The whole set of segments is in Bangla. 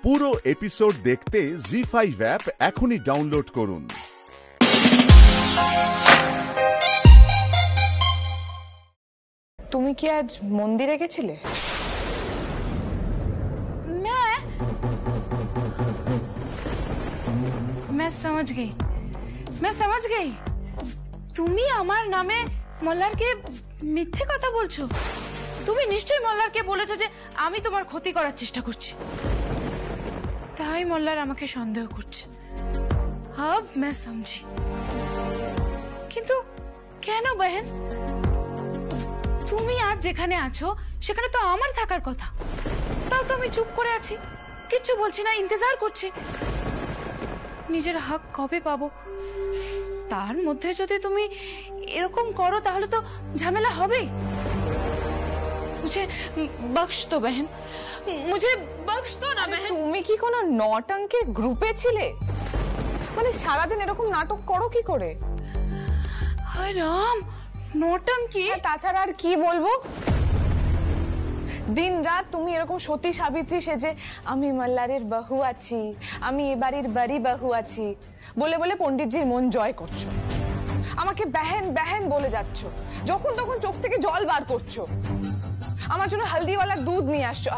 পুরো এপিসোড দেখতে জি5 অ্যাপ এখনই ডাউনলোড করুন। তুমি কি আজ মন্দিরে গেছিলে? मैं समझ गई তুমি আমার নামে মল্লারকে মিথ্যে কথা বলছো। তুমি নিশ্চয়ই মল্লারকে বলেছো যে আমি তোমার ক্ষতি করার চেষ্টা করছি, তাই মল্লার আমাকে সন্দেহ করছে। अब मैं समझी। কিন্তু কেন বহেন? তুমি আজ যেখানে আছো সেখানে তো আমার থাকার কথা, তাও তো আমি চুপ করে আছি, কিচ্ছু বলছি না, ইন্তজার করছি। নিজের হক কবে পাবো? তার মধ্যে যদি তুমি এরকম করো তাহলে তো ঝামেলা হবে। মুঝে বख्श दो बहन, मुझे बख्श दो ना बहन। তুমি কি কোনো নটাঙ্কের গ্রুপে ছিলে? মানে সারাদিন এরকম নাটক করো কি করে? হায় রাম, নটাঙ্কি? তাছাড়া আর কি বলবো? দিন রাত তুমি এরকম সতী সাবিত্রী সেজে আমি মল্লারের বহু আছি, আমি এবাড়ির বাড়ি বহু আছি বলে বলে পণ্ডিতজির মন জয় করছো। আমাকে বেহেন বেহেন বলে যাচ্ছ, যখন তখন চোখ থেকে জল বার করছো, আমার জন্য হলদিওয়ালা দুধ নিয়ে আসছো,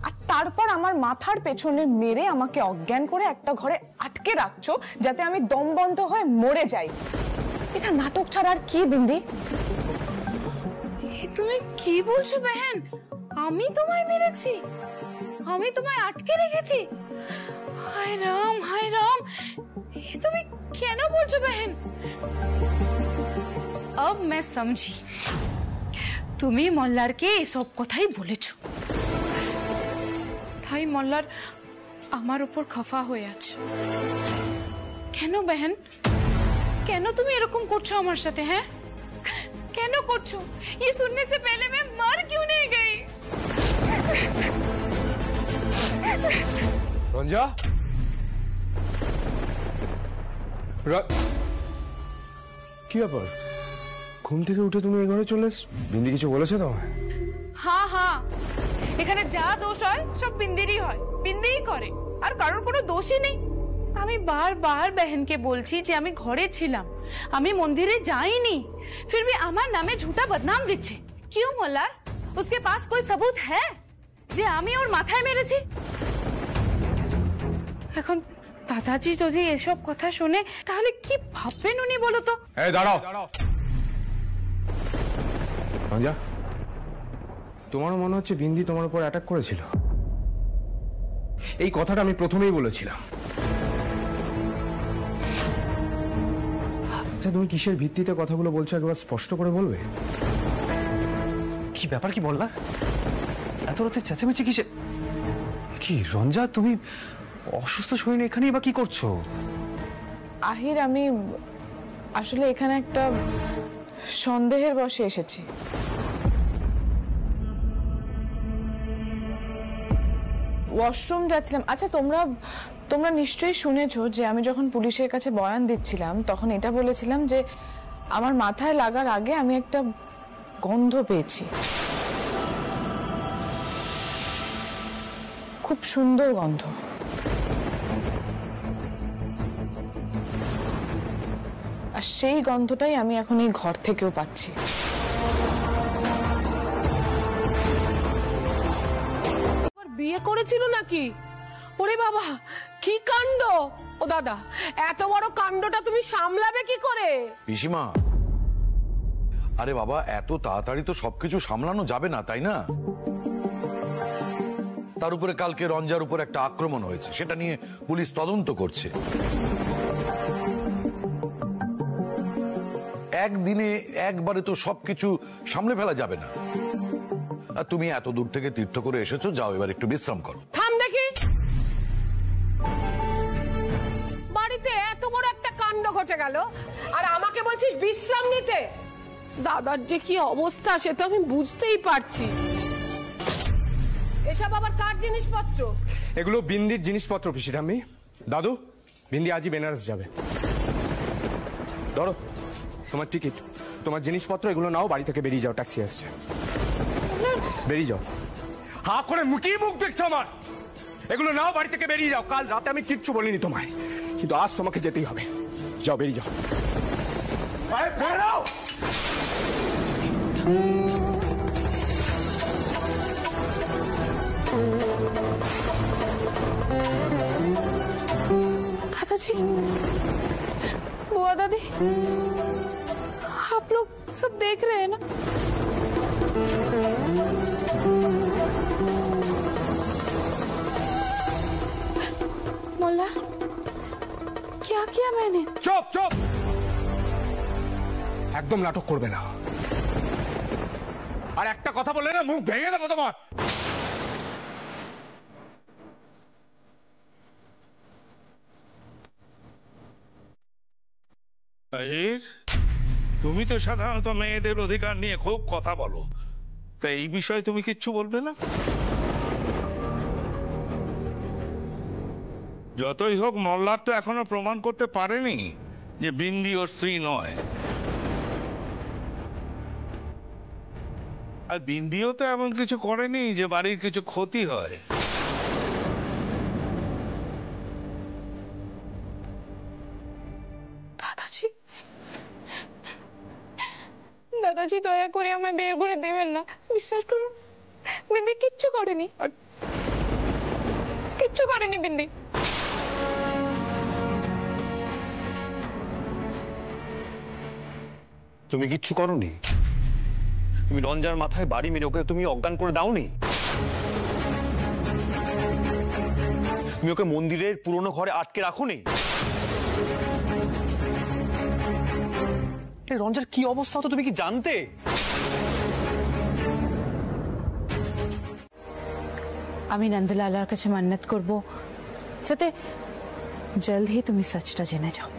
আর তারপর আমার মাথার পেছনে মেরে আমাকে অজ্ঞান করে একটা ঘরে আটকে রাখছো যাতে আমি দম বন্ধ হয়ে মরে যাই। এটা নাটক ছাড়া আর কি বিন্দি? তুমি কি বলছো বহেন? আমি তোমায় মেরেছি? আমি তোমায় আটকে রেখেছি? হায় রাম, হায় রাম, তুমি কেন বলছো বহেন? अब मैं समझी, তুমি মল্লারকে এসব কথাই বলেছো, তাই মল্লার আমার উপর খফা হয়ে আছে। কেন বহেন, কেন তুমি এরকম করছো আমার সাথে? হ্যাঁ কেন করছো? ये सुनने से पहले मैं मर क्यों नहीं गई? রঞ্জা, কি ব্যাপার? ঘুম থেকে উঠে তুমি এই ঘরে চলে এস? বিন্দি কিছু বলেছে তোমায়? हाँ हाँ, এখানে যা দোষ হয় সব বিন্দিরই হয়, বিন্দিই করে, আর কারোর কোনো দোষই নেই। আমি বারবার बहनকে বলছি যে আমি ঘরে ছিলাম, আমি মন্দিরে যাইনি, फिर भी আমার নামে ঝুটা বদনাম দিচ্ছে। क्यों মল্লার? उसके पास कोई सबूत है যে আমি ওর মাথায় মেরেছি? এখন দাদাজি যদি এসব কথা শুনে তাহলে কি ভাববেন উনি, বলো তো? এই দাঁড়াও রঞ্জা, তোমারও মনে হচ্ছে বিন্দি তোমার উপর অ্যাটাক করেছিল? এই কথাটা আমি প্রথমেই বলেছিলাম। আচ্ছা, তুমি কিসের ভিত্তিতে কথাগুলো বলছো একবার স্পষ্ট করে বলবে? কি ব্যাপার, কি বললা? এত রাতে চেঁচামেচি কিসে? কি রঞ্জা, তুমি অসুস্থ শরীরে এখানেই বা কি করছো? আহির, আমি আসলে এখানে একটা সন্দেহের বশে এসেছি। ওয়াশরুম যাচ্ছিলাম। আচ্ছা, তোমরা নিশ্চয়ই শুনেছো যে আমি যখন পুলিশের কাছে বয়ান দিচ্ছিলাম তখন এটা বলেছিলাম যে আমার মাথায় লাগার আগে আমি একটা গন্ধ পেয়েছি, খুব সুন্দর গন্ধ। আর সেই গন্ধটাই আমি এখন এই ঘর থেকেও পাচ্ছি। বিয়ে করেছিল নাকি? ওরে বাবা, কি কাণ্ড! ও দাদা, এত বড় কাণ্ডটা তুমি সামলাবে কি করে? পিসিমা, আরে বাবা, এত তাড়াতাড়ি তো সবকিছু সামলানো যাবে না, তাই না? তার উপরে কালকে রঞ্জার উপর একটা আক্রমণ হয়েছে, সেটা নিয়ে পুলিশ তদন্ত করছে। একদিনে একবারে তো সবকিছু সামলে ফেলা যাবে না। আর তুমি এত দূর থেকে তীর্থ করে এসেছো, যাও এবার একটু বিশ্রাম করো। থাম দেখি, বাড়িতে এত বড় একটা কাণ্ড ঘটে গেল আর আমাকে বলছিস বিশ্রাম নিতে? দাদার যে কি অবস্থা সে তো আমি বুঝতেই পারছি। এসব আবার কার জিনিসপত্র? এগুলো বিন্দির জিনিসপত্র পিসিঠাম্মি। দাদু, বিন্দি আজই বেনারস যাবে। ধরো তোমার টিকিট, তোমার জিনিসপত্র, এগুলো নাও, বাড়ি থেকে বেরিয়ে যাও, ট্যাক্সি আসছে, বেরিয়ে যাও। হা করে মুটিয়ে মুখ দেখছো আমার। এগুলো নাও, বাড়ি থেকে বেরিয়ে যাও। কাল রাতে আমি কিচ্ছু বলিনি তোমায়, কিন্তু আজ তোমাকে যেতেই হবে। যাও, বেরিয়ে যাও। আরে বেরাও। दादाजी, बुआ दादी, आप लोग सब देख रहे हैं ना? मोल्ला, क्या किया मैंने? চুপ চুপ, একদম নাটক করবে না। আর একটা কথা বললে না মুখ ভেঙে দেবো তোমার। আহির, তুমি তো সাধারণত মেয়েদের অধিকার নিয়ে খুব কথা বলো, তা এই বিষয়ে তুমি কিচ্ছু বলবে না? যতই হোক মল্লার তো এখনো প্রমাণ করতে পারেনি যে বিন্দি ওর স্ত্রী নয়। আর বিন্দিও তো এমন কিছু করেনি যে বাড়ির কিছু ক্ষতি হয়। দাদাজি, দাদাজি দয়া করে আমায় বের করে দেবেন না, বিশ্বাস করুন বিন্দি কিচ্ছু করেনি, কিচ্ছু করেনি বিন্দি। তুমি কিচ্ছু করোনি? তুমি রঞ্জার মাথায় বাড়ি মেরে ওকে তুমি অজ্ঞান করে দাওনি? তুমি ওকে মন্দিরের পুরনো ঘরে আটকে রাখোনি? রঞ্জার কি অবস্থা হতো তুমি কি জানতে? আমি নন্দলালার কাছে মান্নত করব যাতে জলদ ही তুমি সচটা জেনে যাও।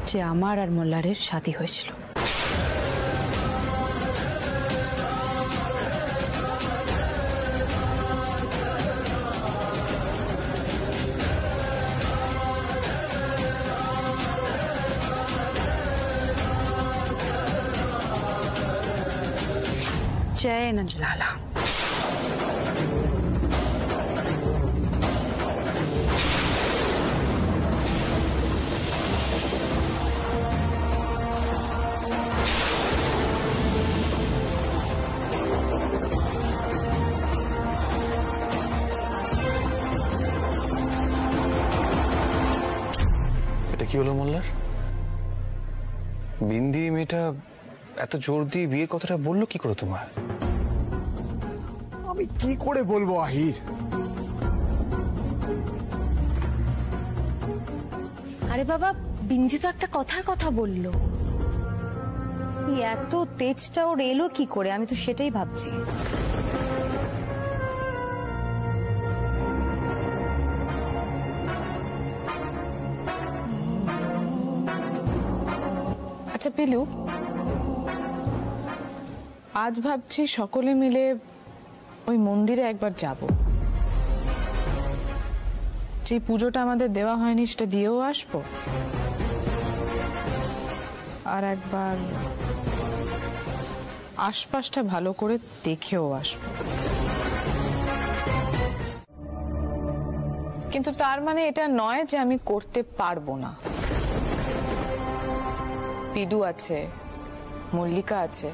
যে আমার আর মোল্লারের শাদী হয়েছিল। जय नंदलाला। এটা কি হলো মোল্লার? বিন্দি মেয়েটা এত জোর দিয়ে বিয়ের কথাটা বললো কি করে তোমার? আমি কি করে বলবো আহির? আরে বাবা, বিন্দি তো একটা কথার কথা বললো। এত তেজটা ওর এলো কি করে? আমি তো সেটাই ভাবছি। আচ্ছা পিলু, আজ ভাবছি সকলে মিলে ওই মন্দিরে একবার যাব। যে পুজোটা আমাদের দেওয়া হয়নি সেটা দিয়েও আসবো, আর একবার আশপাশটা ভালো করে দেখেও আসবো। কিন্তু তার মানে এটা নয় যে আমি করতে পারবো না। পিডু আছে, মল্লিকা আছে,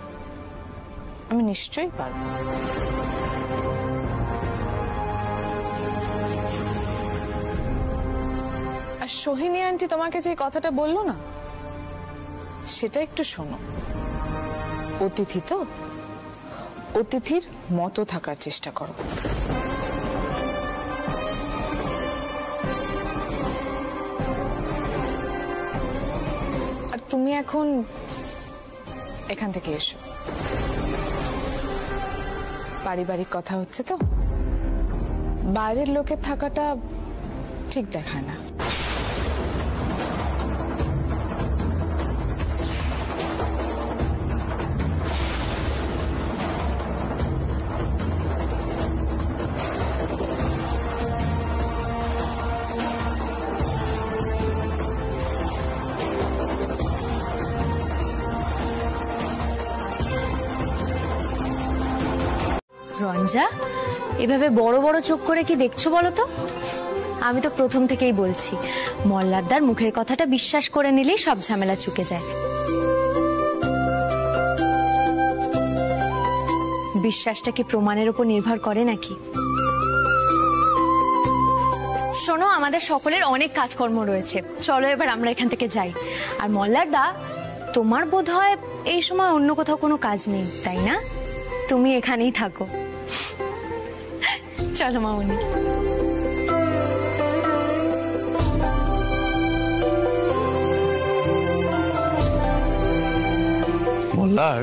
আমি নিশ্চয়ই পারবো। আর সোহিনী আন্টি তোমাকে যে কথাটা বললো না, সেটা একটু শোনো। অতিথি তো, অতিথির মতো থাকার চেষ্টা করো। আর তুমি এখন এখান থেকে এসো, পারিবারিক কথা হচ্ছে তো, বাইরের লোকের থাকাটা ঠিক দেখায় না। রঞ্জা, এভাবে বড় বড় চোখ করে কি দেখছো বলো তো? আমি তো প্রথম থেকেই বলছি, মল্লারদার মুখের কথাটা বিশ্বাস করে নিলেই সব ঝামেলা চুকে যায়। বিশ্বাসটা কি প্রমাণের উপর নির্ভর করে নাকি? শোনো, আমাদের সকলের অনেক কাজকর্ম রয়েছে, চলো এবার আমরা এখান থেকে যাই। আর মল্লারদা, তোমার বোধহয় এই সময় অন্য কোথাও কোনো কাজ নেই, তাই না? তুমি এখানেই থাকো। চলো মামুনি। মল্লার,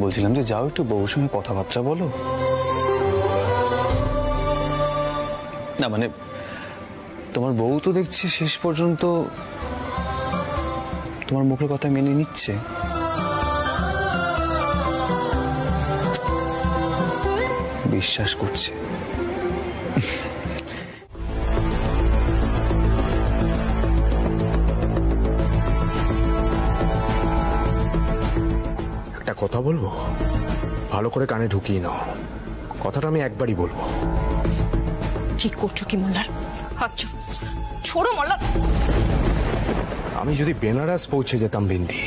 বলছিলাম যে যাও একটু বউর সঙ্গে কথাবার্তা বলো না। মানে তোমার বউ তো দেখছি শেষ পর্যন্ত তোমার মুখের কথা মেনে নিচ্ছে। বিশ্বাস করছে। একটা কথা বলবো, ভালো করে কানে ঢুকিয়ে নাও। কথাটা আমি একবারই বলবো। কি করছো কি মল্লার? আচ্ছা ছোড়ো মল্লার। আমি যদি বেনারস পৌঁছে যেতাম বিন্দি,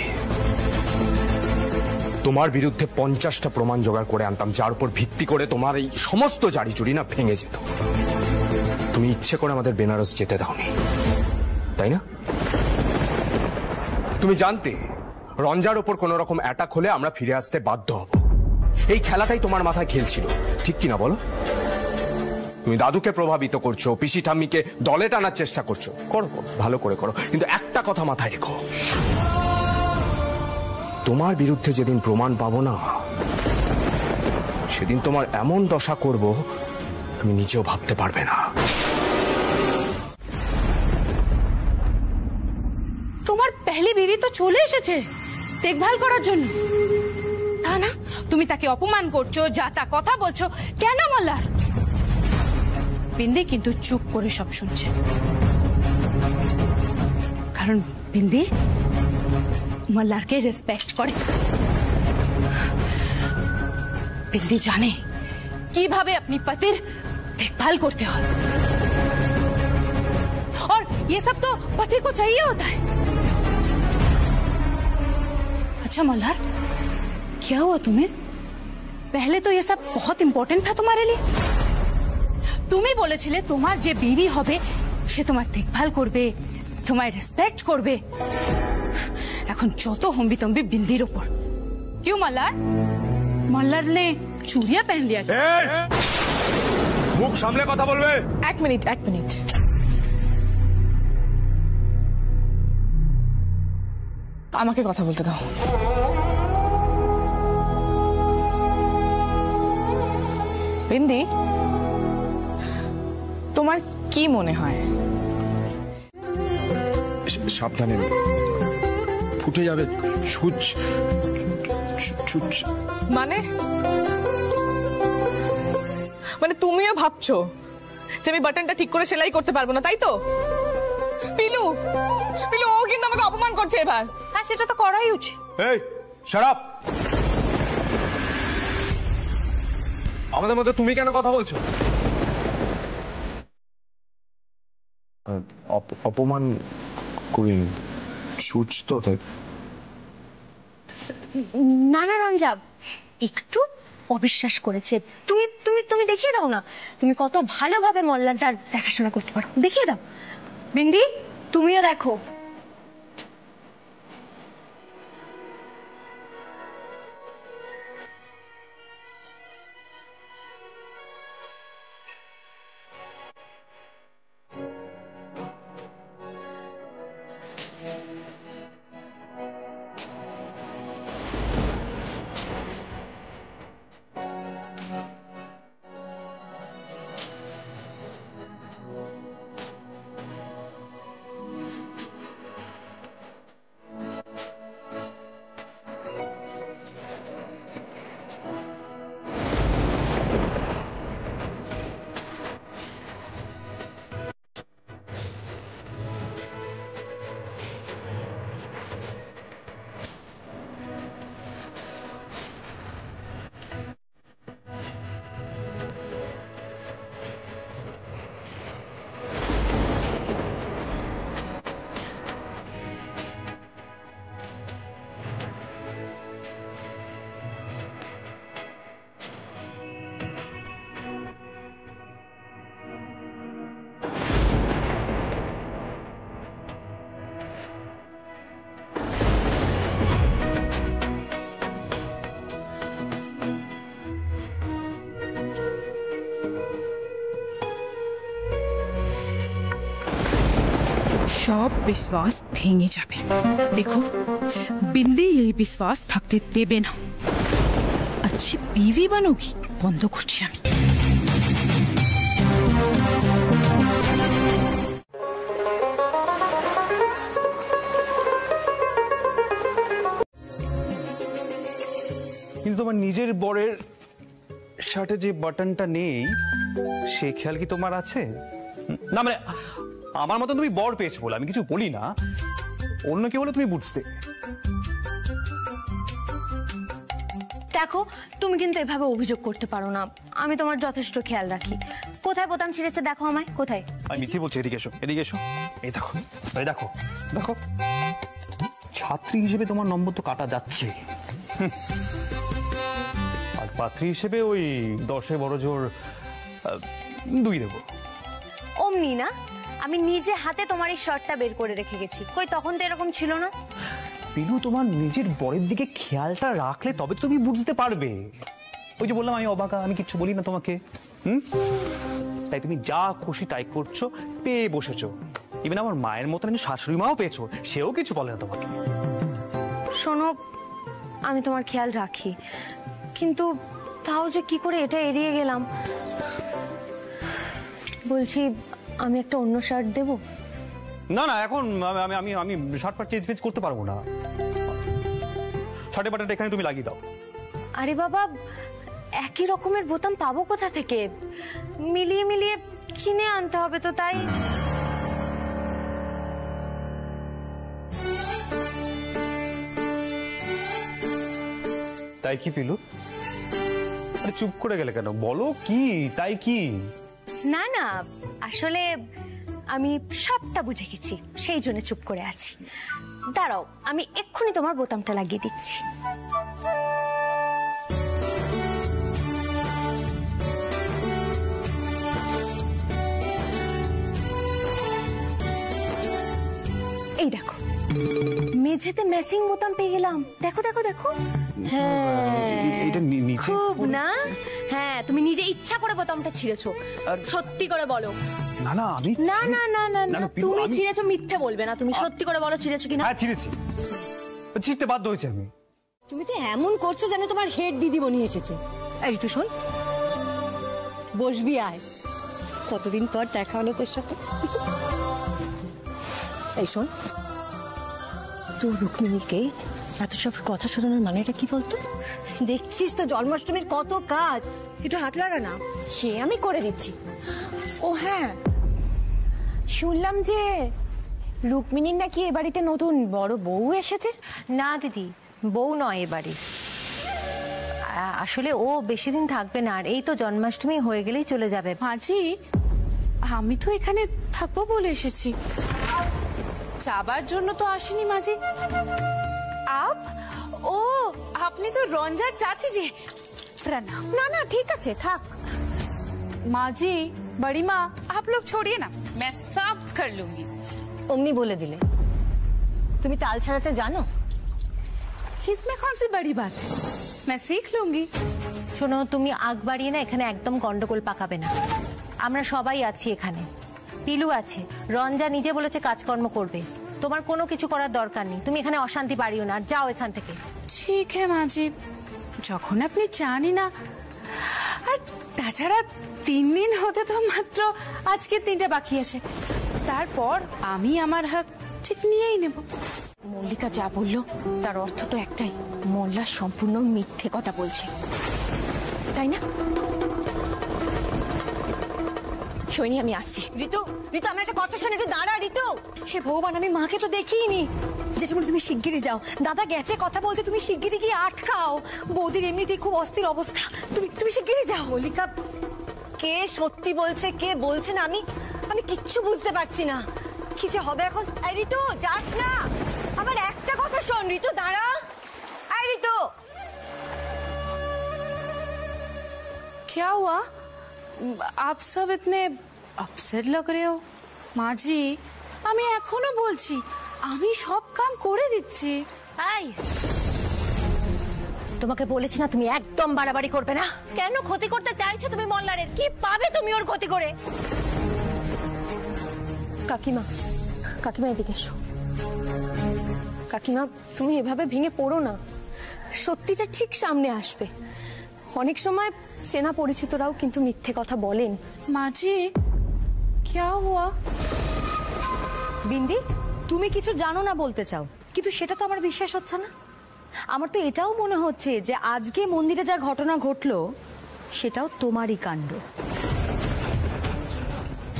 তোমার বিরুদ্ধে 50টা প্রমাণ জোগাড় করে আনতাম, যার উপর ভিত্তি করে তোমার এই সমস্ত জারি চুরি না ভেঙে যেত। তুমি ইচ্ছে করে আমাদের বেনারস যেতে দাওনি, তাই না? তুমি জানতে রঞ্জার ওপর কোন রকম অ্যাটাক হলে আমরা ফিরে আসতে বাধ্য হব। এই খেলাটাই তোমার মাথায় খেলছিল, ঠিক কিনা বলো? তুমি দাদুকে প্রভাবিত করছো, পিসি ঠাম্মিকে দলে টানার চেষ্টা করছো। করো, ভালো করে করো, কিন্তু একটা কথা মাথায় রেখো, তোমার বিরুদ্ধে যেদিন প্রমাণ পাবো না, সেদিন তোমার এমন দশা করব তুমি নিজেও ভাবতে পারবে না। তোমার পেহলি বিবি তো চলে এসেছে দেখভাল করার জন্য, তা না তুমি তাকে অপমান করছো, যা তা কথা বলছো কেন মল্লার? বিন্দি কিন্তু চুপ করে সব শুনছে, কারণ বিন্দি মল্লারকে রেসপেক্ট করে। बिंदी जाने কিভাবে अपनी पतिर देखभाल करते हो, और ये सब तो पति को चाहिए होता है। अच्छा मल्हार, क्या हुआ तुम्हें? पहले तो ये सब बहुत इम्पोर्टेंट था तुम्हारे लिए। तुम्ही বলেছিলে তোমার যে বিবি হবে সে তোমার দেখভাল করবে, তোমায় রেসপেক্ট করবে। এখন যত হম্বিতম্বি বিন্দির উপর। क्यों मल्हार? मल्हार ने चूड़ियां पहन लिया। মুখ সামলে কথা বলবে। এক মিনিট আমাকে কথা বলতে দাও। বিন্দি, তোমার কি মনে হয়? সাবধানে, ফুটে যাবে। ছুঁচ মানে তুমিও ভাবছো যে আমি বাটনটা ঠিক করে সেলাই করতে পারবো না, তাই তো? পিলু পিলু, ও কিন্তু আমাকে অপমান করছে এবার। হ্যাঁ, সেটা তো করাই উচিত। এই শাট আপ! আমাদের মধ্যে তুমি কেন কথা বলছো? অপমান করিনি, ছুঁচ তো তাই। না না রঞ্জা, একটু অবিশ্বাস করেছে। তুমি তুমি তুমি দেখিয়ে দাও না, তুমি কত ভালোভাবে মল্লারদার দেখাশোনা করতে পারো, দেখিয়ে দাও। বিন্দি, তুমিও দেখো। সব বিশ্বাস ভেঙে যাবে। দেখো বিন্দি এই বিশ্বাস থাকতে দেবে না। अच्छी बीवी बनोगी বন্ধ করছি আমি। কিন্তু তোমার নিজের বরের শার্টে যে বাটনটা নেই সে খেয়াল কি তোমার আছে? না মানে আমার মতন তুমি বর পেয়েছো বলে আমি কিছু বলি না, অন্য কেউ বলে তুমি বুঝতে। দেখো তুমি কিন্তু এভাবে অভিযোগ করতে পারো না, আমি তোমার যথেষ্ট খেয়াল রাখি। কোথায় বোতাম ছিঁড়েছে দেখো আমায়, কোথায়? আমি মিথ্যে বলছি, এদিকে এসো, এদিকে এসো। এই দেখো, এই দেখো, দেখো ছাত্রী হিসেবে তোমার নম্বর তো কাটা যাচ্ছে, আর পাত্রী হিসেবে ওই 10-এ বড় জোর 2 দেবো। অমনি না, আমি নিজে হাতে তোমার এই শার্টটা বের করে রেখে গেছি, কই তখন তো এরকম ছিল না। পিলু তোমার নিজের বরের দিকে খেয়ালটা রাখলে তবে তুমি বুঝতে পারবে। ওই যে বললাম আমি অবাকা, আমি কিচ্ছু বলি না তোমাকে। তাই তুমি যা খুশি তাই করছো, পেয়ে বসেছো। ইভেন আমার মায়ের মতন আমি শাশুড়ি মাও পেয়েছো, সেও কিছু বলে না তোমাকে। শোনো, আমি তোমার খেয়াল রাখি, কিন্তু তাও যে কি করে এটা এড়িয়ে গেলাম। বলছি আমি একটা অন্য শার্ট দেবো? না না, এখন আমি আমি আমি শার্ট পাট চেঞ্জ করতে পারবো না। শার্টের বাটনটা এখানে তুমি লাগিয়ে দাও। আরে বাবা, একই রকমের বোতাম পাবো কোথা থেকে? মিলিয়ে মিলিয়ে কিনে আনতে হবে তো, তাই। তাই কি পিলু? আরে চুপ করে গেলে কেন, বলো কি তাই কি? না না, আসলে আমি সবটা বুঝে গেছি, সেই জন্য চুপ করে আছি। দাঁড়াও, আমি এক্ষুনি তোমার বোতামটা লাগিয়ে দিচ্ছি। এই দেখো, মেঝেতে ম্যাচিং বোতাম পেয়ে গেলাম। দেখো দেখো দেখো। হ্যাঁ, এটা নিচে খুব না? হ্যাঁ, তুমি নিজে ইচ্ছা করে বোতামটা ছিঁড়েছো, সত্যি করে বলো। না না, আমি না না না না না, পিলু, তুমি আমি- ছিঁড়েছো, মিথ্যে বলবে না। তুমি সত্যি করে বলো ছিঁড়েছো কিনা। হ্যাঁ ছিঁড়েছি, ছিঁড়তে বাধ্য হয়েছে আমি। তুমি তো এমন করছো যেন তোমার হেড দিদিমণি এসেছে। এই তুই শোন, বসবি আয়, কতদিন পর দেখা হলো তোর সাথে। এই শোন, তোর রুক্মিণীকে এত সব কথা শোনানোর মানেটা কি বলতো? দেখছিস তো জন্মাষ্টমীর কত কাজ, একটু হাত লাগা না। সে আমি করে দিচ্ছি। ও হ্যাঁ, শুনলাম যে রুক্মিণীর নাকি এ বাড়িতে নতুন বড় বউ এসেছে। না দিদি, বউ নয় এবারে, আসলে ও বেশি দিন থাকবে না, আর এই তো জন্মাষ্টমী হয়ে গেলেই চলে যাবে। মাঝি, আমি তো এখানে থাকবো বলে এসেছি, যাবার জন্য তো আসিনি মাঝি। আপ ও, আপনি তো রঞ্জার চাচি যে। प्रणाम। না না ঠিক আছে, থাক। माजी, बड़ी माँ, आप लोग छोड़िए ना, मैं सब कर लूंगी। অমনি বলে দিলে। তুমি তাল ছাড়াতে জানো? इसमें कौन सी बड़ी बात है, मैं सीख लूंगी। শোনো, তুমি আগ বাড়িয়ে না এখানে একদম গন্ডগোল পাকাবে না। আমরা সবাই আছি এখানে, পিলু আছে, রঞ্জা নিজে বলেছে কাজকর্ম করবে। তোমার কোনো কিছু করার দরকার নেই, তুমি এখানে অশান্তি বাড়িও না, আর যাও এখান থেকে। ঠিক है মাঝি, যখন আপনি জানি না। আর তাছাড়া 3 দিন হতে তো মাত্র আজকে 3টা বাকি আছে, তারপর আমি আমার হক ঠিক নিয়েই নেব। মল্লিকা যা বললো তার অর্থ তো একটাই, মোল্লা সম্পূর্ণ মিথ্যে কথা বলছে, তাই না? সৈনী, আমি আসছি। ঋতু, ঋতু আমার একটা কথা শোন, একটু দাঁড়া ঋতু। হে ভগবান, আমি মাকে তো দেখিনি। যেমন তুমি শিগগিরই যাও, দাদা গেছে কথা বলতে, তুমি শিগগিরই গিয়ে আটকাও। বৌদির এমনিতেই খুব অস্থির অবস্থা, তুমি শিগগিরই যাও। মল্লিকা, কে সত্যি বলছে কে বলছে না আমি কিচ্ছু বুঝতে পারছি না। কি যে হবে এখন। এই ঋতু, যাস না, আমার একটা কথা শোন। ঋতু দাঁড়া। এই ঋতু। क्या हुआ, आप सब इतने अपसेट लग रहे हो? মাঝি, আমি এখনো বলছি, আমি সব কাম করে দিচ্ছি। এই, তোমাকে বলেছি না তুমি একদম বাড়াবাড়ি করবে না। কেন ক্ষতি করতে চাইছো তুমি মল্লারের? কি পাবে তুমি ওর ক্ষতি করে? কাকিমা, কাকিমা এদিকে এসো। কাকিমা তুমি এভাবে ভেঙে পড়ো না, সত্যিটা ঠিক সামনে আসবে। অনেক সময় চেনা পরিচিতরাও কিন্তু মিথ্যে কথা বলেন। মাঝি क्या हुआ? বিন্দি, তুমি কিছু জানো না বলতে চাও, কিন্তু সেটা তো আমার বিশ্বাস হচ্ছে না। আমার তো এটাও মনে হচ্ছে যে আজকে মন্দিরে যা ঘটনা ঘটলো সেটাও তোমারই কাণ্ড।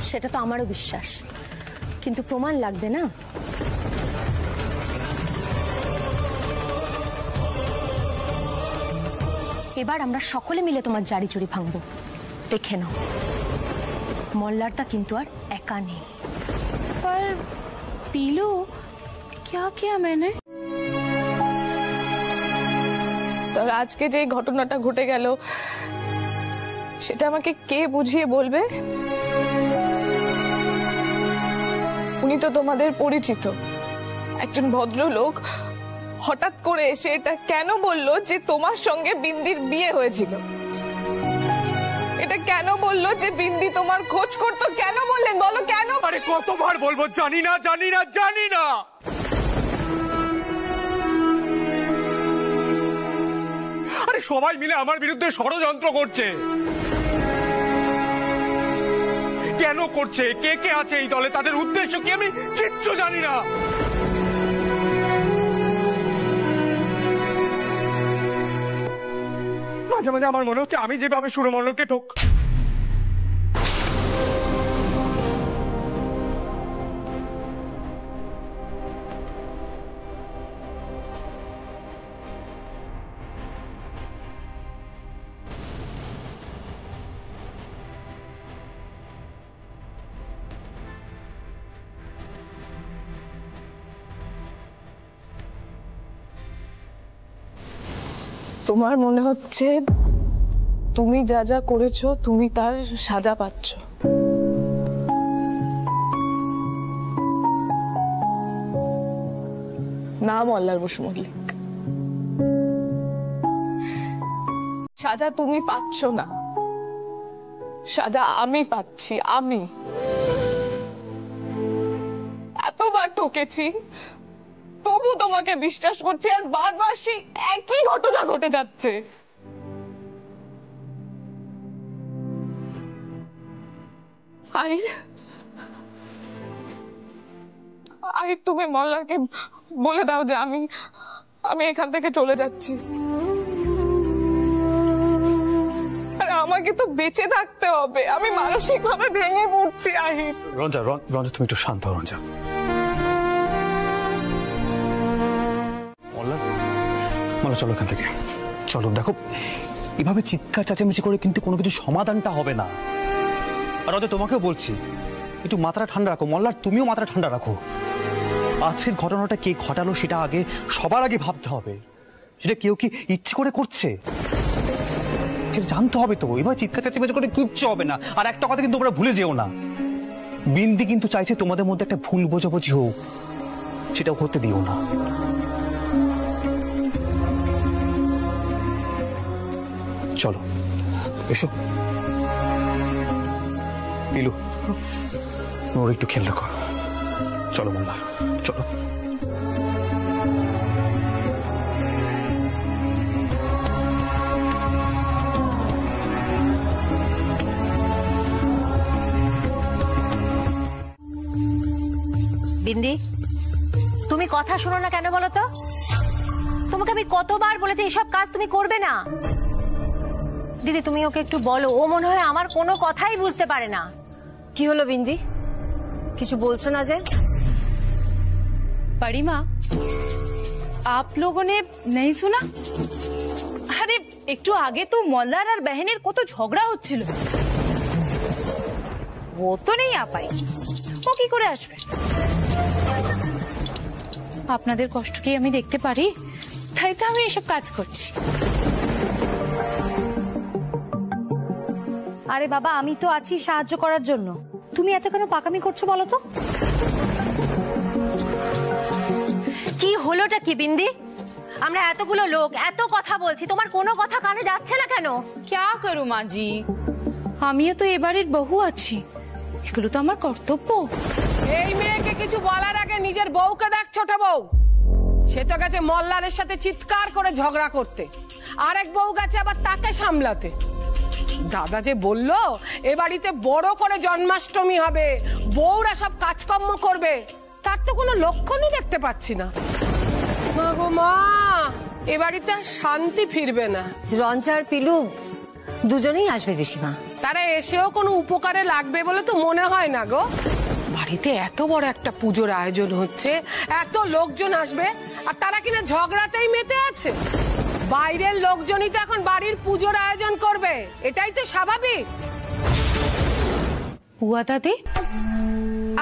সেটা তো আমারও বিশ্বাস, কিন্তু প্রমাণ লাগবে না। এবার আমরা সকলে মিলে তোমার জারি চুরি ভাঙবো, দেখে নাও। মল্লারদা কিন্তু আর একা নেই। पर पीलू क्या किया मैंने? তোর আজকে যে ঘটনাটা ঘটে গেল সেটা আমাকে কে বুঝিয়ে বলবে? উনি তো তোমাদের পরিচিত একজন ভদ্রলোক, হঠাৎ করে এসে এটা কেন বললো যে তোমার সঙ্গে বিন্দির বিয়ে হয়েছিল? এটা কেন বললো যে বিন্দি তোমার খোঁজ করতো? কেন বললেন বলো, কেন? আরে কতবার বলবো জানি না জানি না জানি না। আরে সবাই মিলে আমার বিরুদ্ধে ষড়যন্ত্র করছে। কেন করছে, কে কে আছে এই দলে, তাদের উদ্দেশ্য কি, আমি কিচ্ছু জানি না। মাঝে মাঝে আমার মনে হচ্ছে আমি যেভাবে সুরমণ্ডলকে তোমার মনে হচ্ছে তুমি যা যা করেছো তুমি তার সাজা পাচ্ছ। না মল্লার বসু মল্লিক, সাজা তুমি পাচ্ছ না, সাজা আমি পাচ্ছি। আমি এতবার ঠকেছি, তবু তোমাকে বিশ্বাস করছি, আর বারবার সেই একই ঘটনা ঘটে যাচ্ছে। তুমি মল্লারকে বলে দাও যে আমি এখান থেকে চলে যাচ্ছি। আমাকে তো বেঁচে থাকতে হবে, আমি মানসিক ভাবে ভেঙে পড়ছি। রঞ্জা, রঞ্জা তুমি একটু শান্ত হও। রঞ্জা, মালা চলো এখান থেকে, চলো। দেখো এভাবে চিৎকার চেঁচামেচি করে কিন্তু কোনো কিছু সমাধানটা হবে না। আর ওদের তোমাকেও বলছি একটু মাথাটা ঠান্ডা রাখো। মল্লার তুমিও মাথাটা ঠান্ডা রাখো। আজকের ঘটনাটা কে ঘটালো সেটা আগে সবার আগে ভাবতে হবে। সেটা কেউ কি ইচ্ছে করে করছে সেটা জানতে হবে তো। এবার চিৎকার চেঁচামেচি করে কিচ্ছু হবে না। আর একটা কথা কিন্তু তোমরা ভুলে যেও না, বিন্দি কিন্তু চাইছে তোমাদের মধ্যে একটা ভুল বোঝাবুঝি হোক, সেটাও হতে দিও না। চলো এসো। পিলু, ওর একটু খেয়াল রাখো। চলো মল্লা, চলো। বিন্দি, তুমি কথা শোনো না কেন বলো তো? তোমাকে আমি কতবার বলেছি এইসব কাজ তুমি করবে না। দিদি তুমি ওকে একটু বলো, ও মনে হয় আমার কোনো কথাই বুঝতে পারে না। কি হলো বিন্দি, কিছু বলছো না যে? बड़ी माँ, आप लोगों ने नहीं सुना? अरे একটু আগে তো মল্লার আর বহনের কত ঝগড়া হচ্ছিল। ও তো নেই আপাই, ও কি করে আসবে? আপনাদের কষ্ট কি আমি দেখতে পারি? তাই তো আমি এসব কাজ করছি। আরে বাবা, আমি তো আছি সাহায্য করার জন্য। তুমি এত কেন পাকামি করছো বলো তো? কি হলোটা কি বিন্দি? আমরা এতগুলো লোক এত কথা বলছি, তোমার কোনো কথা কানে যাচ্ছে না কেন? क्या करूं माँ जी, আমিও তো এবারের বহু আছি, এগুলো তো আমার কর্তব্য। এই মেয়েকে কিছু বলার আগে নিজের বউকে দেখ, ছোট বউ। সে তো গেছে মল্লারের সাথে চিৎকার করে ঝগড়া করতে, আরেক বউ গেছে আবার তাকে সামলাতে। দাদা যে বললো এ বাড়িতে বড় করে জন্মাষ্টমী হবে, বউরা সব কাজকর্ম করবে, তার তো কোনো লক্ষণই দেখতে পাচ্ছি না। মা গো মা, এ বাড়িতে আর শান্তি ফিরবে না। রঞ্জা আর পিলু দুজনেই আসবে পিসিমা। তারা এসেও কোনো উপকারে লাগবে বলে তো মনে হয় না গো। বাড়িতে এত বড় একটা পুজোর আয়োজন হচ্ছে, এত লোকজন আসবে, আর তারা কিনা ঝগড়াতেই মেতে আছে। বাইরের লোকজনই তো এখন বাড়ির পুজোর আয়োজন করবে, এটাই তো স্বাভাবিক। বুয়া দাদি,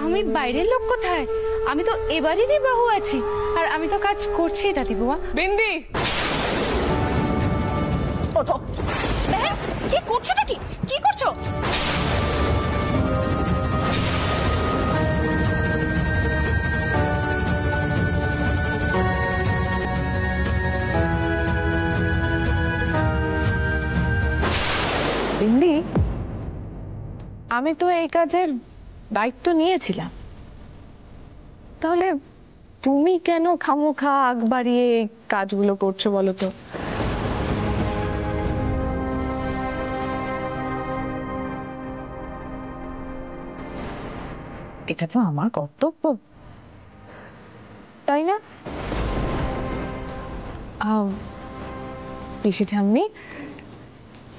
আমি বাইরের লোক কোথায়? আমি তো এবারেরই বাহু আছি, আর আমি তো কাজ করছি দাদি বুয়া। বিন্দি, ওঠো। কি করছো নাকি? কি করছো? বিন্দি, আমি তো এই কাজের দায়িত্ব নিয়েছিলাম, তাহলে তুমি কেন খামোখা আগ বাড়িয়ে এই কাজগুলো করছো বলো তো? এটা তো আমার কর্তব্য, তাই না? পিসি ঠাম্মি,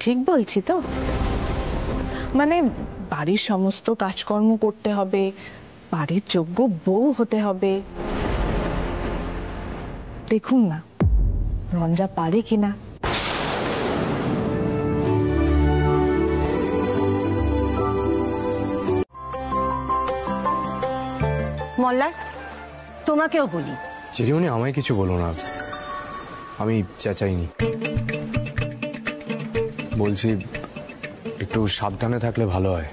ঠিক বলছি তো? মানে বাড়ির সমস্ত কাজকর্ম করতে হবে, বাড়ির যোগ্য বউ হতে হবে। দেখুন না রঞ্জা পারে কিনা। মল্লার, তোমাকেও বলি, চিরিমণি আমায় কিছু বলো না, আমি চেঁচাইনি। বলছি একটু সাবধানে থাকলে ভালো হয়।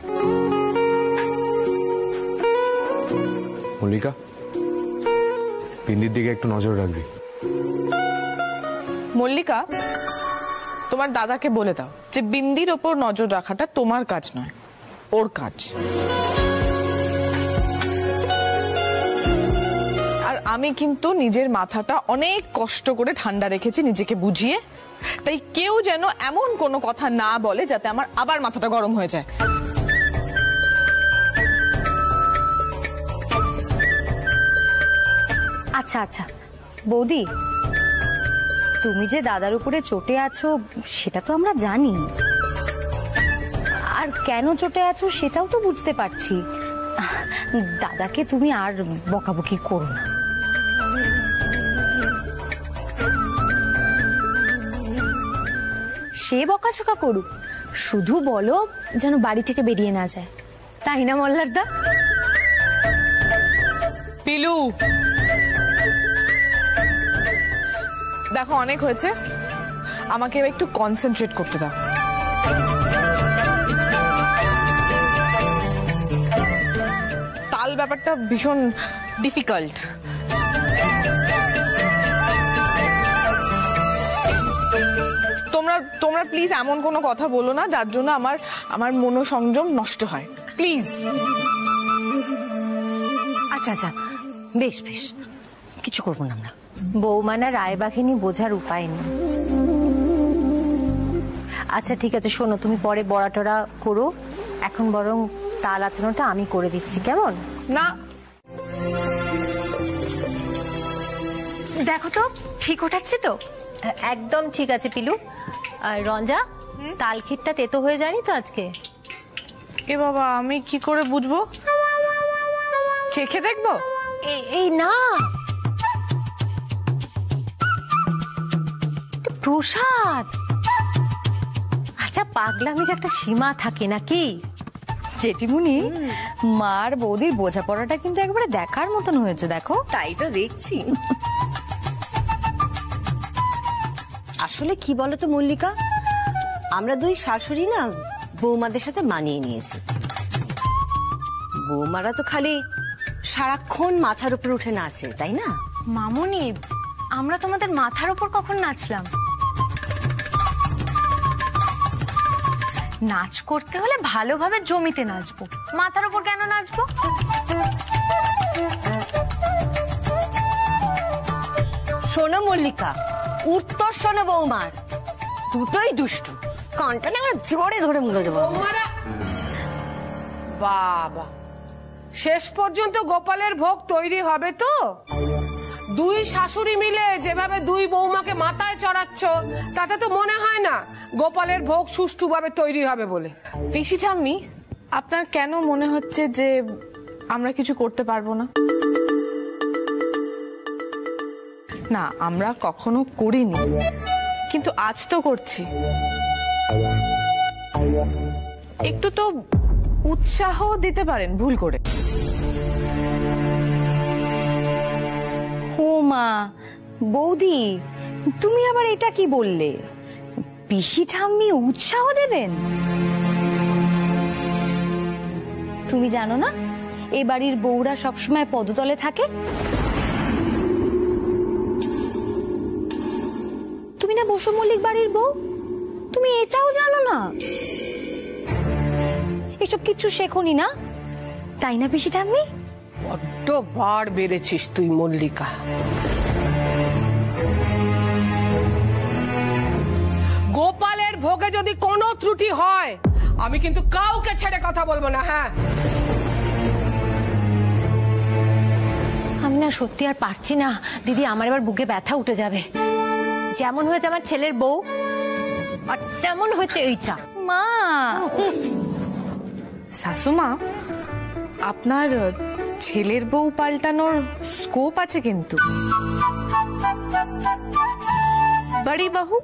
মল্লিকা, পিন্ডির দিকে একটু নজর রাখবি। মল্লিকা, তোমার দাদাকে বলে দাও যে বিন্দির ওপর নজর রাখাটা তোমার কাজ নয়, ওর কাজ। আর আমি কিন্তু নিজের মাথাটা অনেক কষ্ট করে ঠান্ডা রেখেছি নিজেকে বুঝিয়ে, তাই কেউ যেন এমন কোনো কথা না বলে যাতে আমার আবার মাথাটা গরম হয়ে যায়। আচ্ছা আচ্ছা বৌদি, তুমি যে দাদার উপরে চটে আছো সেটা তো আমরা জানি, আর কেন চটে আছো সেটাও তো বুঝতে পারছি। দাদাকে তুমি আর বকাবকি করো না। সে বকাঝকা করুক, শুধু বলো যেন বাড়ি থেকে বেরিয়ে না যায়, তাই না মল্লারদা? পিলু, দেখো অনেক হয়েছে, আমাকে এবার একটু কনসেন্ট্রেট করতে দাও। তাল ব্যাপারটা ভীষণ ডিফিকাল্ট। তোমরা প্লিজ এমন কোনো কথা বলো না যার জন্য আমার মনোসংযম নষ্ট হয়, প্লিজ। আচ্ছা আচ্ছা, বেশ বেশ, কিছু করবো না আমরা। বৌমানা রায়বাঘিনী বোঝার উপায় নেই। আচ্ছা ঠিক আছে, শোনো, তুমি পরে বড়া টড়া করো, এখন বরং তাল আচানোটা আমি করে দিচ্ছি, কেমন? না, দেখো তো ঠিক ওঠাচ্ছে তো? একদম ঠিক আছে পিলু। আর রঞ্জা, তাল ক্ষীরটা তেতো হয়ে যায়নি তো আজকে? এ বাবা, আমি কি করে বুঝবো? চেখে দেখবো? এই না, প্রসাদ। আচ্ছা, পাগলামির একটা সীমা থাকে নাকি? জেঠিমুনি, মার বৌদির বোঝাপড়াটা কিন্তু একবারে দেখার মতন হয়েছে, দেখো। তাই তো দেখছি। আসলে কি বলতো মল্লিকা, আমরা দুই শাশুড়ি না বৌমাদের সাথে মানিয়ে নিয়েছি। বৌমারা তো খালি সারাক্ষণ মাথার উপর উঠে নাচে, তাই না? মামুনি, আমরা তোমাদের মাথার উপর কখন নাচলাম? নাচ করতে হলে ভালোভাবে জমিতে নাচবো, মাথার উপর কেন নাচবো? শোনো মল্লিকা, উত্তর শোনো বৌমার, দুটোই দুষ্টু, কানটা না জোরে ধরে মুড়ে দেবো। বাবা, শেষ পর্যন্ত গোপালের ভোগ তৈরি হবে তো? দুই শাশুড়ি মিলে যেভাবে দুই বৌমাকে মাথায় চড়াচ্ছ, তাতে তো মনে হয় না গোপালের ভোগ সুষ্ঠুভাবে তৈরি হবে বলে। পিসি ঠাম্মি, আপনার কেন মনে হচ্ছে যে আমরা কিছু করতে পারবো না? না, আমরা কখনো করিনি, কিন্তু আজ তো করছি। একটু তো উৎসাহ দিতে পারেন ভুল করে। ও মা, বৌদি তুমি আবার এটা কি বললে? পিসি ঠাম্মি উৎসাহ দেবেন? তুমি জানো না এ বাড়ির বউরা সবসময় পদতলে থাকে? তুমি না বসু মল্লিক বাড়ির বউ, তুমি এটাও জানো না? এসব কিচ্ছু শেখনি না, তাই না পিসি ঠাম্মি? বড্ড বার বেড়েছিস তুই মল্লিকা। গোপালের ভোগে যদি কোনো ত্রুটি হয়, আমি কিন্তু কাউকে ছেড়ে কথা বলবো না। হ্যাঁ, আমি না সত্যি আর পারছি না দিদি, আমার এবার বুকে ব্যথা উঠে যাবে। যেমন হয়েছে আমার ছেলের বউ, আর তেমন হচ্ছে এইটা। মা, শাশুমা, আপনার ছেলের বউ পাল্টানোর স্কোপ আছে কিন্তু। বড়ি বাহু।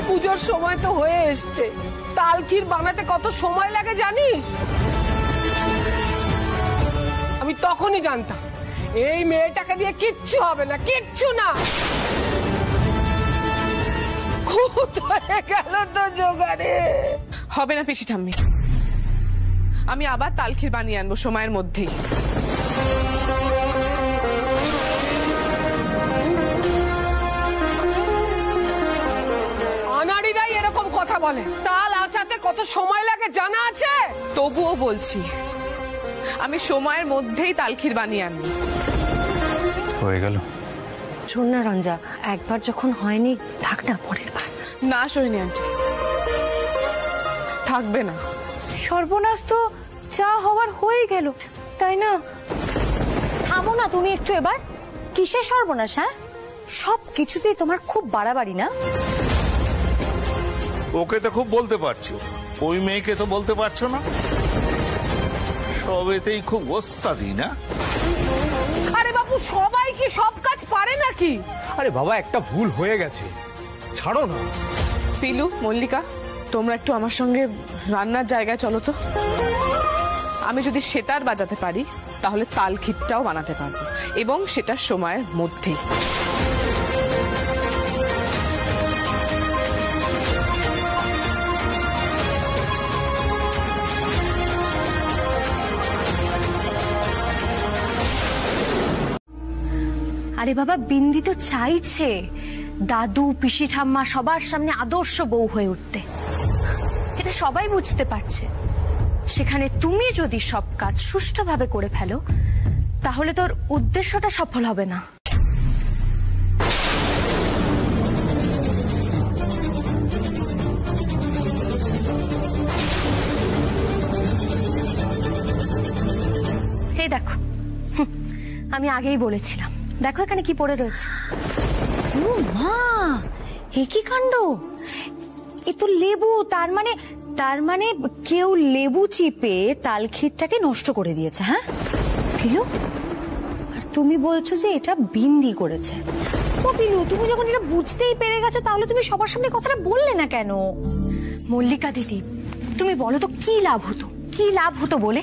পুজোর সময় তো হয়ে এসছে, তালখির বানাতে কত সময় লাগে জানিস? আমি তখনই জানতাম এই মেয়েটাকে দিয়ে কিচ্ছু হবে না, কিচ্ছু না। কোথায় গেল তো জোগাড়ে? হবে না পিসি ঠাম্মি, আমি আবার তালখির বানিয়ে আনবো সময়ের মধ্যেই। আনাড়িরাই এরকম কথা বলে। তাল আচাতে কত সময় লাগে জানা আছে? তবুও বলছি, আমি সময়ের মধ্যেই তালখির বানিয়ে আনবো। হয়ে গেল। শোন না রঞ্জা, একবার যখন হয়নি থাক না, পরের বার। না সোহিনী আন্টি, থাকবে না। সর্বনাশ তো যা হওয়ার হয়ে গেল, তাই না? থামো না তুমি একটু এবার। কিসের সর্বনাশ? হ্যাঁ, সব কিছুতেই তোমার খুব বাড়াবাড়ি না? ওকে তো খুব বলতে পারছো, ওই মেয়েকে তো বলতে পারছো না। সবেতেই খুব ওস্তাদি না? আরে বাবু, সবাই কি সব কাজ পারে নাকি? আরে বাবা, একটা ভুল হয়ে গেছে, ছাড়ো না। পিলু, মল্লিকা, তোমরা একটু আমার সঙ্গে রান্নার জায়গায় চলো তো। আমি যদি সেতার বাজাতে পারি তাহলে তালখিরটাও বানাতে পারবো, এবং সেটা সময়ের মধ্যেই। আরে বাবা, বিন্দি তো চাইছে দাদু পিসি ঠাম্মা সবার সামনে আদর্শ বউ হয়ে উঠতে। এটা সবাই বুঝতে পারছে। সেখানে তুমি যদি সব কাজ সুষ্ঠুভাবে করে ফেলো, তাহলে তোর উদ্দেশ্যটা সফল হবে না। এই দেখো, আমি আগেই বলেছিলাম। দেখো এখানে কি পড়ে রয়েছে। ও মা, এ কি কাণ্ড! এ তো লেবু। তার মানে কেউ লেবু চিপে তালখিরটাকে নষ্ট করে দিয়েছে। হ্যাঁ পিলু, আর তুমি বলছো যে এটা বিন্দি করেছে? ও পিলু, তুমি যখন এটা বুঝতেই পেরে গেছো, তাহলে তুমি সবার সামনে কথাটা বললে না কেন? মল্লিকা দিদি, তুমি বলো তো কি লাভ হতো? কি লাভ হতো বলে?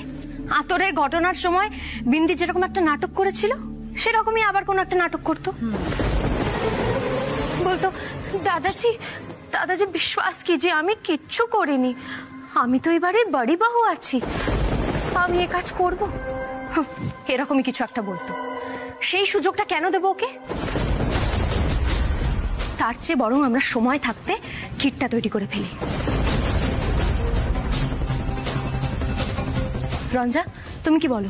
আতরের ঘটনার সময় বিন্দি যেরকম একটা নাটক করেছিল, সেরকমই আবার কোন একটা নাটক করতো। বলতো, দাদাজি বিশ্বাস कीजिए, আমি কিচ্ছু করিনি, আমি তো এবারে বড়ি বাহু আছি, আমি এ কাজ করবো। এরকমই কিছু একটা বলতো। সেই সুযোগটা কেন দেবো ওকে? তার চেয়ে বরং আমরা সময় থাকতে ক্ষীরটা তৈরি করে ফেলি। রঞ্জা, তুমি কি বলো?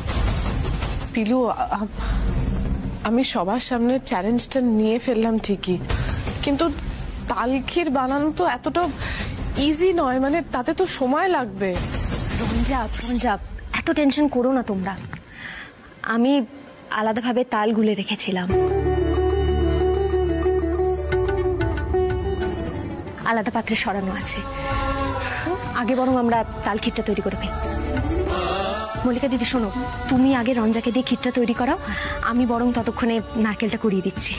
পিলু, আমি সবার সামনে চ্যালেঞ্জটা নিয়ে ফেললাম ঠিকই, কিন্তু তাল ক্ষীর বানানো তো এতটা ইজি নয়, মানে তাতে তো সময় লাগবে। রঞ্জা, এত টেনশন করো না তোমরা। আমি আলাদাভাবে তাল গুলে রেখেছিলাম, আলাদা পাত্রে সরানো আছে। আগে বরং আমরা তাল ক্ষীরটা তৈরি করে ফেলি। মল্লিকা দিদি শোনো, তুমি আগে রঞ্জাকে দিয়ে ক্ষীরটা তৈরি করাও, আমি বরং ততক্ষণে নারকেলটা কুড়িয়ে দিচ্ছি।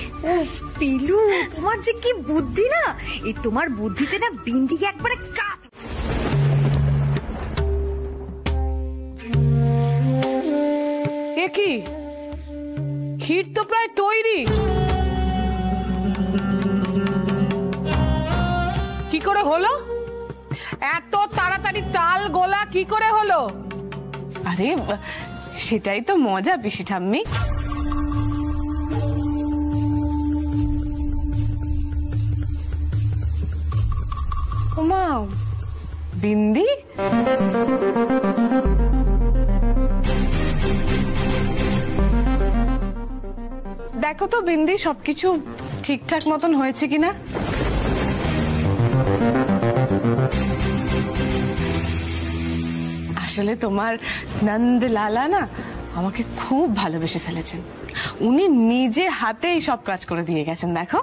পিলু, তোমার যে কি বুদ্ধি না, এই তোমার বুদ্ধিতে না বিন্দিকে একবারে কাট। এ কি, ক্ষীর তো প্রায় তৈরি। কি করে হলো? এত তাড়াতাড়ি তাল গোলা কি করে হলো? আরে সেটাই তো মজা পিসি ঠাম্মি। ওমা, বিন্দি, দেখো তো বিন্দি সবকিছু ঠিকঠাক মতন হয়েছে কিনা। আসলে তোমার নন্দ লালা না আমাকে খুব ভালোবেসে ফেলেছেন, উনি নিজে হাতেই সব কাজ করে দিয়ে গেছেন। দেখো,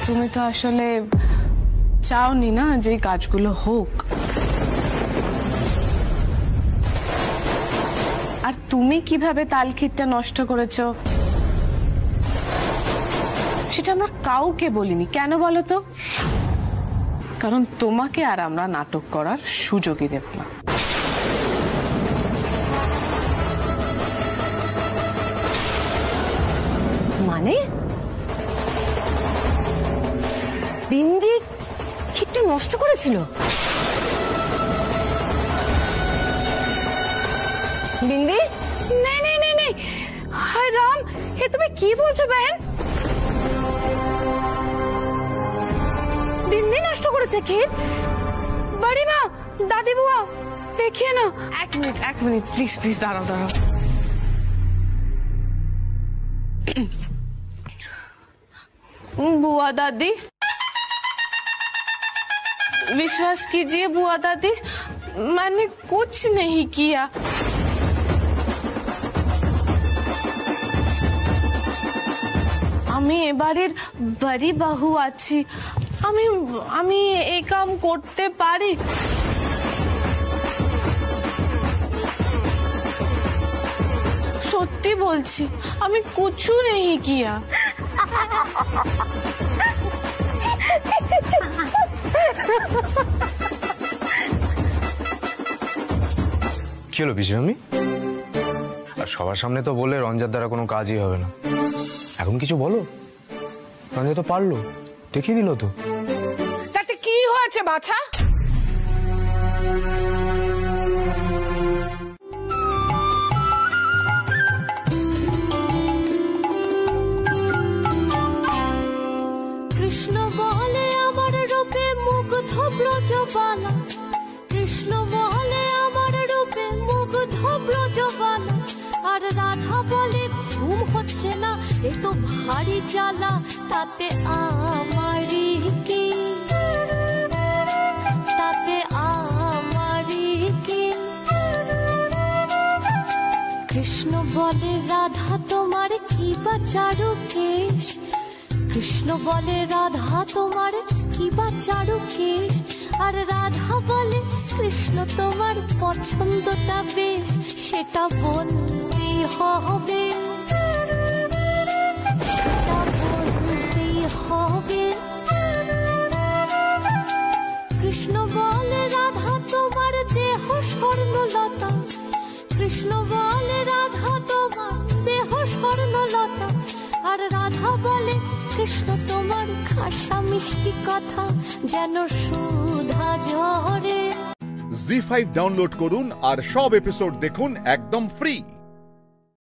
তুমি তো আসলে চাওনি না যে কাজগুলো হোক, আর তুমি কিভাবে তাল ক্ষীরটা নষ্ট করেছো সেটা আমরা কাউকে বলিনি। কেন বলো তো? কারণ তোমাকে আর আমরা নাটক করার সুযোগই দেব না। মানে বিন্দি ক্ষীরটা নষ্ট করেছিল? বিন্দি, নেই, হায় রাম, এ তুমি কি বলছো বেন? বিন্দি নষ্ট করেছে ক্ষীর? বাড়ি মা, দাদি বুয়া, দেখিয়ে না। এক মিনিট প্লিজ দাঁড়াও। बुआ दादी, विश्वास कीजिए बुआ दादी, मैंने कुछ नहीं किया। আমি এবারের বাড়ি বাহু আছি, আমি এই কাম করতে পারি। সত্যি বলছি, আমি কিছু নেই কিয়া। কি হলো পিসি মামি? আর সবার সামনে তো বললে রঞ্জার দ্বারা কোনো কাজই হবে না। এখন কিছু বলো, রঞ্জা তো পারলো, দেখিয়ে দিল তো। তাতে কি হয়েছে বাছা? কৃষ্ণ বলে আমার রূপে মুগ্ধ ব্রজবালা, কৃষ্ণ বলে আমার রূপে মুগ্ধ ব্রজবালা, আর রাধা বলে ঘুম হচ্ছে না, এ তো ভারী জ্বালা, তাতে আমারই কি, তাতে আমারই কি। কৃষ্ণ বলে রাধা তোমার কি বা চারু কেশ, কৃষ্ণ বলে রাধা তোমার কি বা চারু কেশ, আর রাধা বলে কৃষ্ণ তোমার পছন্দটা বেশ, সেটা বলতেই হবে, সেটা বলতেই হবে। কৃষ্ণ বলে রাধা তোমার দেহ স্বর্ণলতা, কৃষ্ণ বলে রাধা তোমার দেহ স্বর্ণলতা, আর রাধা বলে কৃষ্ণ তোমার খাসা মিষ্টি কথা যেন সুধা ঝরে। জি5 ডাউনলোড করুন আর সব এপিসোড দেখুন একদম ফ্রি।